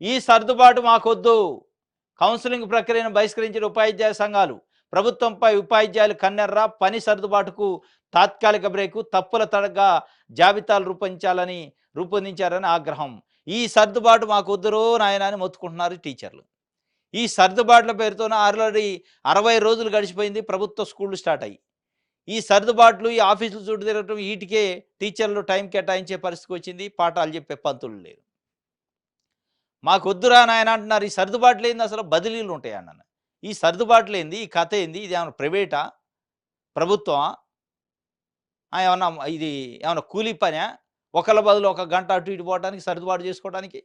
ఈ సర్దుబాటు మాకొద్దు. కౌన్సెలింగ్ ప్రక్రియను బహిష్కరించిన ఉపాధ్యాయ సంఘాలు. ప్రభుత్వంపై ఉపాధ్యాయులు కన్నెర్ర. పని సర్దుబాటుకు తాత్కాలిక బ్రేకు. తప్పుల తడగా జాబితాలు రూపొందించారని ఆగ్రహం. ఈ సర్దుబాటు మాకొద్దురో నాయనా అని మొత్తుకుంటున్నారు టీచర్లు. ఈ సర్దుబాట్ల పేరుతోన ఆల్రెడీ 60 రోజులు గడిచిపోయింది ప్రభుత్వ స్కూళ్ళు స్టార్ట్ అయ్యి. ఈ సర్దుబాట్లు, ఈ ఆఫీసులు చుట్టూ తిరగటం ఈటికే టీచర్లు టైం కేటాయించే పరిస్థితికి వచ్చింది. పాఠాలు చెప్పే పంతులు లేరు. మాకొద్దురా నాయన అంటున్నారు. ఈ సర్దుబాట్లేంది, అసలు బదిలీలు ఉంటాయన్నాను. ఈ సర్దుబాట్లేంది, ఈ కథ ఏంది, ఇది ఏమన్నా ప్రైవేటా, ప్రభుత్వమా, ఏమన్నా ఇది ఏమన్నా కూలీ పనా? ఒకళ్ళ బదులు ఒక గంట అటు ఇటు పోవడానికి, సర్దుబాటు చేసుకోవడానికి.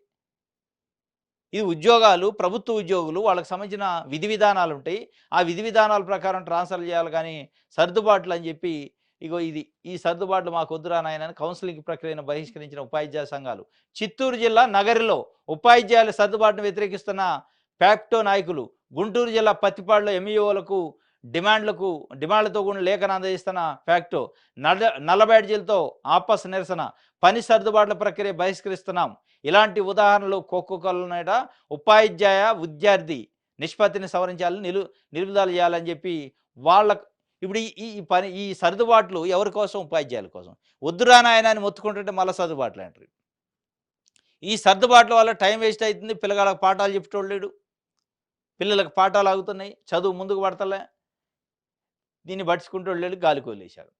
ఇది ఉద్యోగాలు, ప్రభుత్వ ఉద్యోగులు, వాళ్ళకి సంబంధించిన విధి విధానాలు ఉంటాయి. ఆ విధి విధానాల ప్రకారం ట్రాన్స్ఫర్లు చేయాలి కానీ సర్దుబాట్లు అని చెప్పి ఇగో ఇది ఈ సర్దుబాట్లు మాకొద్దురా నాయనని కౌన్సిలింగ్ ప్రక్రియను బహిష్కరించిన ఉపాధ్యాయ సంఘాలు. చిత్తూరు జిల్లా నగరిలో ఉపాధ్యాయుల సర్దుబాటును వ్యతిరేకిస్తున్న ఫ్యాక్టో నాయకులు. గుంటూరు జిల్లా పత్తిపాడులో ఎంఈఓలకు డిమాండ్లతో కూడిన లేఖను అందజేస్తున్న ఫ్యాక్టో. నల్ల బ్యాడ్జీలతో ఆపస్ నిరసన. పని సర్దుబాట్ల ప్రక్రియ బహిష్కరిస్తున్నాం. ఇలాంటి ఉదాహరణలు ఒక్కొక్కరున్నాయట. ఉపాధ్యాయ విద్యార్థి నిష్పత్తిని సవరించాలని నిలుపుదల చేయాలని చెప్పి వాళ్ళ ఇప్పుడు ఈ సర్దుబాట్లు ఎవరి కోసం? ఉపాధ్యాయుల కోసం. వద్దురా నాయన అని మొత్తుకుంటుంటే మళ్ళీ సర్దుబాట్లు అంటారు. ఈ సర్దుబాట్ల వల్ల టైం వేస్ట్ అవుతుంది. పిల్లగాళ్ళకి పాఠాలు చెప్పేటోళ్ళు లేడు. పిల్లలకు పాఠాలు ఆగుతున్నాయి. చదువు ముందుకు పడతలే. దీన్ని పట్టించుకుంటోళ్ళు లేడు. గాలికి వదిలేశారు.